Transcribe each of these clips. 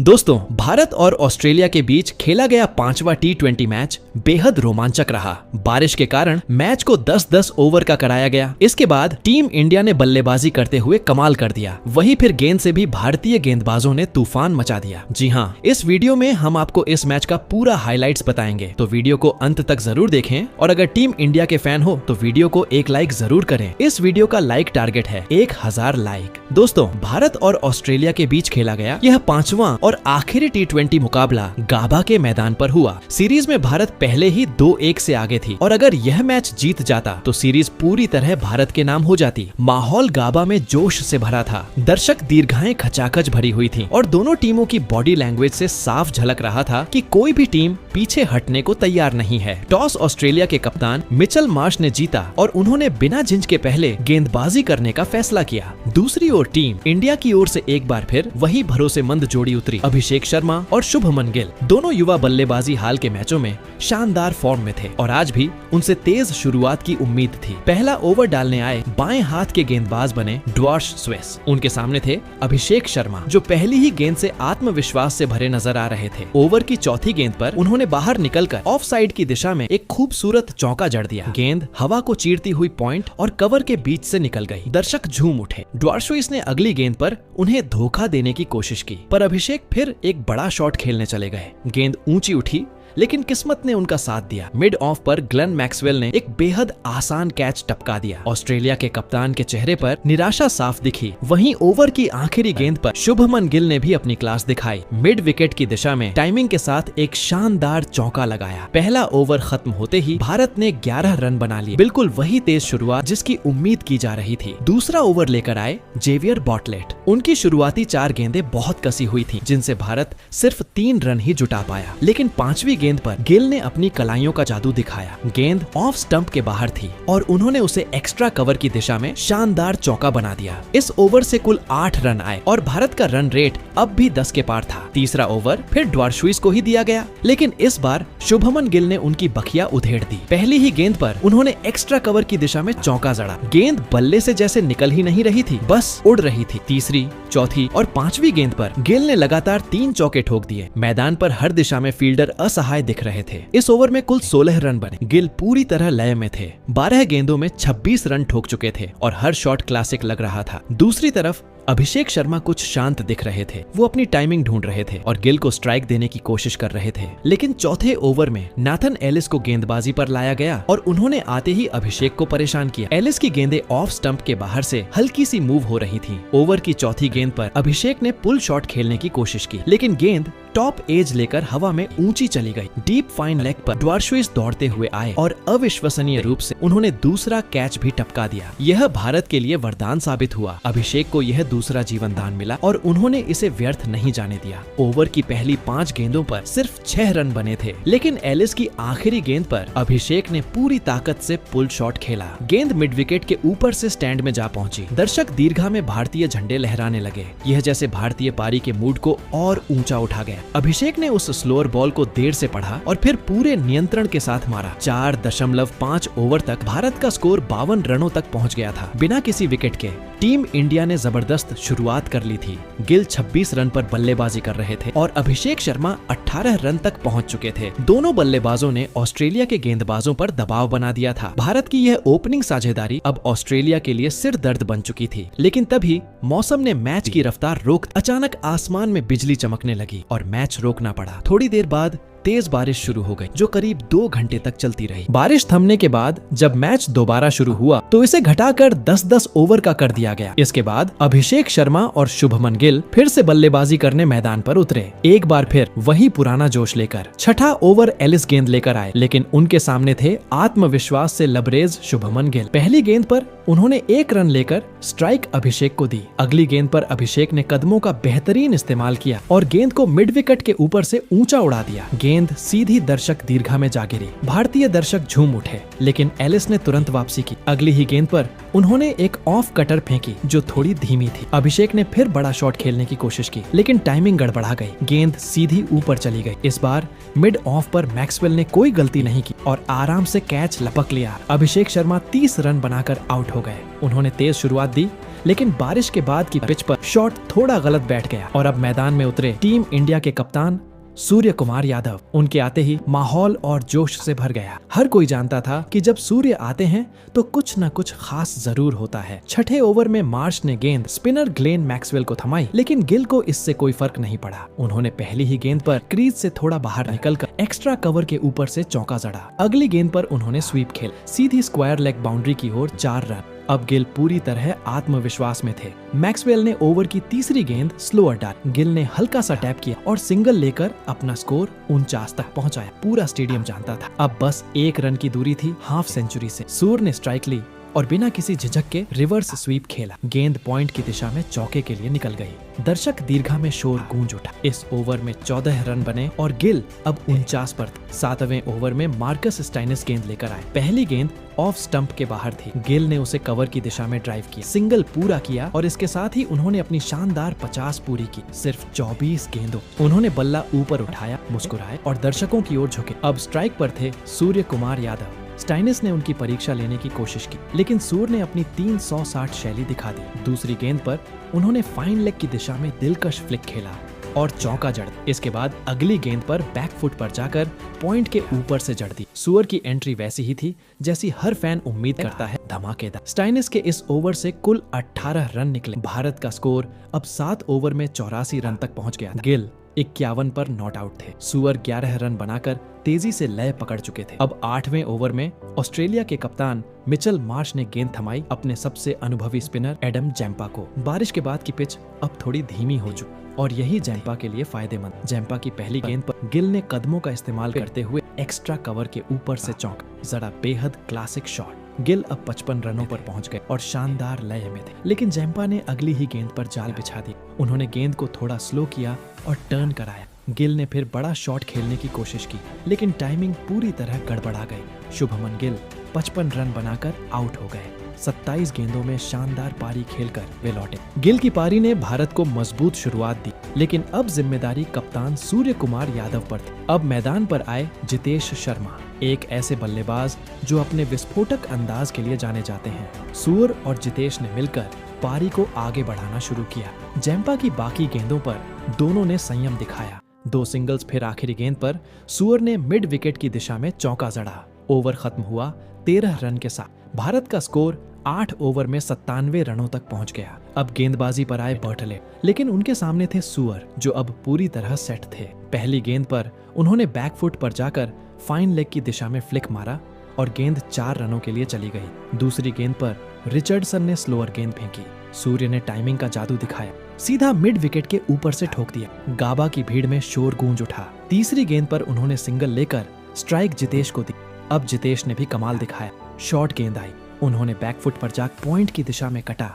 दोस्तों, भारत और ऑस्ट्रेलिया के बीच खेला गया 5वां T20 मैच बेहद रोमांचक रहा। बारिश के कारण मैच को 10-10 ओवर का कराया गया। इसके बाद टीम इंडिया ने बल्लेबाजी करते हुए कमाल कर दिया। वहीं फिर गेंद से भी भारतीय गेंदबाजों ने तूफान मचा दिया। जी हाँ, इस वीडियो में हम आपको इस मैच का पूरा हाइलाइट्स बताएंगे, तो वीडियो को अंत तक जरूर देखें। और अगर टीम इंडिया के फैन हो तो वीडियो को एक लाइक जरूर करें। इस वीडियो का लाइक टारगेट है 1000 लाइक। दोस्तों, भारत और ऑस्ट्रेलिया के बीच खेला गया यह 5वां और आखिरी T20 मुकाबला गाबा के मैदान पर हुआ। सीरीज में भारत पहले ही 2-1 से आगे थी और अगर यह मैच जीत जाता तो सीरीज पूरी तरह भारत के नाम हो जाती। माहौल गाबा में जोश से भरा था। दर्शक दीर्घाएं खचाखच भरी हुई थी और दोनों टीमों की बॉडी लैंग्वेज से साफ झलक रहा था कि कोई भी टीम पीछे हटने को तैयार नहीं है। टॉस ऑस्ट्रेलिया के कप्तान मिचेल मार्श ने जीता और उन्होंने बिना झिझक के पहले गेंदबाजी करने का फैसला किया। दूसरी ओर टीम इंडिया की ओर से एक बार फिर वही भरोसेमंद जोड़ी उतरी। अभिषेक शर्मा और शुभमन गिल दोनों युवा बल्लेबाजी हाल के मैचों में शानदार फॉर्म में थे और आज भी उनसे तेज शुरुआत की उम्मीद थी। पहला ओवर डालने आए बाएं हाथ के गेंदबाज बने ड्वार्श स्वेस। उनके सामने थे अभिषेक शर्मा, जो पहली ही गेंद से आत्मविश्वास से भरे नजर आ रहे थे। ओवर की चौथी गेंद पर उन्होंने बाहर निकलकर ऑफ साइड की दिशा में एक खूबसूरत चौका जड़ दिया। गेंद हवा को चीरती हुई पॉइंट और कवर के बीच से निकल गई। दर्शक झूम उठे। ड्वार्श स्वेस ने अगली गेंद पर उन्हें धोखा देने की कोशिश की, पर अभिषेक फिर एक बड़ा शॉट खेलने चले गए। गेंद ऊंची उठी लेकिन किस्मत ने उनका साथ दिया। मिड ऑफ पर ग्लेन मैक्सवेल ने एक बेहद आसान कैच टपका दिया। ऑस्ट्रेलिया के कप्तान के चेहरे पर निराशा साफ दिखी। वहीं ओवर की आखिरी गेंद पर शुभमन गिल ने भी अपनी क्लास दिखाई। मिड विकेट की दिशा में टाइमिंग के साथ एक शानदार चौका लगाया। पहला ओवर खत्म होते ही भारत ने 11 रन बना लिए। बिल्कुल वही तेज शुरुआत जिसकी उम्मीद की जा रही थी। दूसरा ओवर लेकर आए जेवियर बॉटलेट। उनकी शुरुआती 4 गेंदें बहुत कसी हुई थी, जिनसे भारत सिर्फ 3 रन ही जुटा पाया। लेकिन 5वीं गेंद पर गिल ने अपनी कलाइयों का जादू दिखाया। गेंद ऑफ स्टंप के बाहर थी और उन्होंने उसे एक्स्ट्रा कवर की दिशा में शानदार चौका बना दिया। इस ओवर से कुल 8 रन आए और भारत का रन रेट अब भी 10 के पार था। तीसरा ओवर फिर ड्वार्श स्वेस को ही दिया गया, लेकिन इस बार शुभमन गिल ने उनकी बखिया उधेड़ दी। पहली ही गेंद पर उन्होंने एक्स्ट्रा कवर की दिशा में चौका जड़ा। गेंद बल्ले से जैसे निकल ही नहीं रही थी, बस उड़ रही थी। तीसरी, चौथी और 5वीं गेंद पर गिल ने लगातार 3 चौके ठोक दिए। मैदान पर हर दिशा में फील्डर असहाय दिख रहे थे। इस ओवर में कुल 16 रन बने। गिल पूरी तरह लय में थे। 12 गेंदों में 26 रन ठोक चुके थे और हर शॉट क्लासिक लग रहा था। दूसरी तरफ अभिषेक शर्मा कुछ शांत दिख रहे थे। वो अपनी टाइमिंग ढूंढ रहे थे और गिल को स्ट्राइक देने की कोशिश कर रहे थे। लेकिन चौथे ओवर में नाथन एलिस को गेंदबाजी पर लाया गया और उन्होंने आते ही अभिषेक को परेशान किया। एलिस की गेंदें ऑफ स्टंप के बाहर से हल्की सी मूव हो रही थी। ओवर की चौथी गेंद पर अभिषेक ने पुल शॉट खेलने की कोशिश की, लेकिन गेंद टॉप एज लेकर हवा में ऊंची चली गई। डीप फाइन लेग पर ड्वार्श स्वेस दौड़ते हुए आए और अविश्वसनीय रूप से उन्होंने दूसरा कैच भी टपका दिया। यह भारत के लिए वरदान साबित हुआ। अभिषेक को यह दूसरा जीवन दान मिला और उन्होंने इसे व्यर्थ नहीं जाने दिया। ओवर की पहली 5 गेंदों पर सिर्फ 6 रन बने थे, लेकिन एलिस की आखिरी गेंद पर अभिषेक ने पूरी ताकत से पुल शॉट खेला। गेंद मिड विकेट के ऊपर से स्टैंड में जा पहुंची। दर्शक दीर्घा में भारतीय झंडे लहराने लगे। यह जैसे भारतीय पारी के मूड को और ऊंचा उठा गया। अभिषेक ने उस स्लोअर बॉल को देर से पढ़ा और फिर पूरे नियंत्रण के साथ मारा। 4.5 ओवर तक भारत का स्कोर 52 रनों तक पहुंच गया था। बिना किसी विकेट के टीम इंडिया ने जबरदस्त शुरुआत कर ली थी। गिल 26 रन पर बल्लेबाजी कर रहे थे और अभिषेक शर्मा 18 रन तक पहुंच चुके थे। दोनों बल्लेबाजों ने ऑस्ट्रेलिया के गेंदबाजों पर दबाव बना दिया था। भारत की यह ओपनिंग साझेदारी अब ऑस्ट्रेलिया के लिए सिर दर्द बन चुकी थी। लेकिन तभी मौसम ने मैच की रफ्तार रोक। अचानक आसमान में बिजली चमकने लगी और मैच रोकना पड़ा। थोड़ी देर बाद तेज बारिश शुरू हो गई, जो करीब 2 घंटे तक चलती रही। बारिश थमने के बाद जब मैच दोबारा शुरू हुआ तो इसे घटाकर 10-10 ओवर का कर दिया गया। इसके बाद अभिषेक शर्मा और शुभमन गिल फिर से बल्लेबाजी करने मैदान पर उतरे। एक बार फिर वही पुराना जोश लेकर। छठा ओवर एलिस गेंद लेकर आए, लेकिन उनके सामने थे आत्मविश्वास से लबरेज शुभमन गिल। पहली गेंद पर उन्होंने 1 रन लेकर स्ट्राइक अभिषेक को दी। अगली गेंद पर अभिषेक ने कदमों का बेहतरीन इस्तेमाल किया और गेंद को मिड विकेट के ऊपर से ऊंचा उड़ा दिया। गेंद सीधी दर्शक दीर्घा में जा गिरी। भारतीय दर्शक झूम उठे, लेकिन एलिस ने तुरंत वापसी की। अगली ही गेंद पर उन्होंने एक ऑफ कटर फेंकी जो थोड़ी धीमी थी। अभिषेक ने फिर बड़ा शॉट खेलने की कोशिश की, लेकिन टाइमिंग गड़बड़ा गई। गेंद सीधी ऊपर चली गई। इस बार मिड ऑफ पर मैक्सवेल ने कोई गलती नहीं की और आराम से कैच लपक लिया। अभिषेक शर्मा 30 रन बनाकर आउट हो गए। उन्होंने तेज शुरुआत दी, लेकिन बारिश के बाद की पिच पर शॉट थोड़ा गलत बैठ गया और अब मैदान में उतरे टीम इंडिया के कप्तान सूर्य कुमार यादव। उनके आते ही माहौल और जोश से भर गया। हर कोई जानता था कि जब सूर्य आते हैं तो कुछ न कुछ खास जरूर होता है। छठे ओवर में मार्श ने गेंद स्पिनर ग्लेन मैक्सवेल को थमाई, लेकिन गिल को इससे कोई फर्क नहीं पड़ा। उन्होंने पहली ही गेंद पर क्रीज से थोड़ा बाहर निकलकर एक्स्ट्रा कवर के ऊपर से चौका जड़ा। अगली गेंद पर उन्होंने स्वीप खेल सीधी स्क्वायर लेग बाउंड्री की ओर 4 रन। अब गिल पूरी तरह आत्मविश्वास में थे। मैक्सवेल ने ओवर की तीसरी गेंद स्लोअर डाल। गिल ने हल्का सा टैप किया और सिंगल लेकर अपना स्कोर 49 तक पहुंचाया। पूरा स्टेडियम जानता था अब बस 1 रन की दूरी थी हाफ सेंचुरी से। सूर्य ने स्ट्राइक ली और बिना किसी झिझक के रिवर्स स्वीप खेला। गेंद पॉइंट की दिशा में चौके के लिए निकल गई। दर्शक दीर्घा में शोर गूंज उठा। इस ओवर में 14 रन बने और गिल अब 49 पर थे। 7वें ओवर में मार्कस स्टाइनिस गेंद लेकर आए। पहली गेंद ऑफ स्टंप के बाहर थी। गिल ने उसे कवर की दिशा में ड्राइव किया, सिंगल पूरा किया और इसके साथ ही उन्होंने अपनी शानदार 50 पूरी की। सिर्फ 24 गेंदों। उन्होंने बल्ला ऊपर उठाया, मुस्कुराए और दर्शकों की ओर झुके। अब स्ट्राइक पर थे सूर्य कुमार यादव। स्टाइनिस ने उनकी परीक्षा लेने की कोशिश की, लेकिन सूर्य ने अपनी 360 शैली दिखा दी। दूसरी गेंद पर उन्होंने फाइन लेग की दिशा में दिलकश फ्लिक खेला और चौका जड़। इसके बाद अगली गेंद पर बैक फुट पर जाकर पॉइंट के ऊपर से जड़ दी। सूर्य की एंट्री वैसी ही थी जैसी हर फैन उम्मीद करता है, धमाकेदार। स्टाइनिस के इस ओवर से कुल 18 रन निकले। भारत का स्कोर अब 7 ओवर में 84 रन तक पहुंच गया। गिल 51 पर नॉट आउट थे। सूअर 11 रन बनाकर तेजी से लय पकड़ चुके थे। अब 8वें ओवर में ऑस्ट्रेलिया के कप्तान मिचेल मार्श ने गेंद थमाई अपने सबसे अनुभवी स्पिनर एडम जैम्पा को। बारिश के बाद की पिच अब थोड़ी धीमी हो चुकी और यही जैम्पा के लिए फायदेमंद। जैम्पा की पहली गेंद पर गिल ने कदमों का इस्तेमाल करते हुए एक्स्ट्रा कवर के ऊपर से चौका जड़ा। बेहद क्लासिक शॉट। गिल अब 55 रनों पर पहुंच गए और शानदार लय में थे, लेकिन जैम्पा ने अगली ही गेंद पर जाल बिछा दी। उन्होंने गेंद को थोड़ा स्लो किया और टर्न कराया। गिल ने फिर बड़ा शॉट खेलने की कोशिश की, लेकिन टाइमिंग पूरी तरह गड़बड़ा गई। शुभमन गिल 55 रन बनाकर आउट हो गए। 27 गेंदों में शानदार पारी खेलकर वे लौटे। गिल की पारी ने भारत को मजबूत शुरुआत दी, लेकिन अब जिम्मेदारी कप्तान सूर्य कुमार यादव पर थी। अब मैदान पर आए जितेश शर्मा, एक ऐसे बल्लेबाज जो अपने विस्फोटक अंदाज के लिए जाने जाते हैं। सूर्य और जितेश ने मिलकर पारी को आगे बढ़ाना शुरू किया। जैम्पा की बाकी गेंदों पर दोनों ने संयम दिखाया। 2 सिंगल्स, फिर आखिरी गेंद पर सूर्य ने मिड विकेट की दिशा में चौका जड़ा। ओवर खत्म हुआ 13 रन के साथ। भारत का स्कोर 8 ओवर में 97 रनों तक पहुंच गया। अब गेंदबाजी पर आए बर्टले, लेकिन उनके सामने थे सूअर जो अब पूरी तरह सेट थे। पहली गेंद पर उन्होंने बैक फुट पर जाकर फाइन लेग की दिशा में फ्लिक मारा और गेंद 4 रनों के लिए चली गई। दूसरी गेंद पर रिचर्डसन ने स्लोअर गेंद फेंकी। सूर्य ने टाइमिंग का जादू दिखाया, सीधा मिड विकेट के ऊपर से ठोक दिया। गाबा की भीड़ में शोर गूंज उठा। तीसरी गेंद पर उन्होंने सिंगल लेकर स्ट्राइक जितेश को दी। अब जितेश ने भी कमाल दिखाया। शॉर्ट गेंद आई, उन्होंने बैक फुट पर जाकर पॉइंट की दिशा में कटा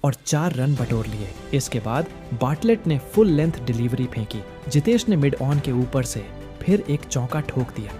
और 4 रन बटोर लिए। इसके बाद बार्टलेट ने फुल लेंथ डिलीवरी फेंकी। जितेश ने मिड ऑन के ऊपर से फिर एक चौका ठोक दिया।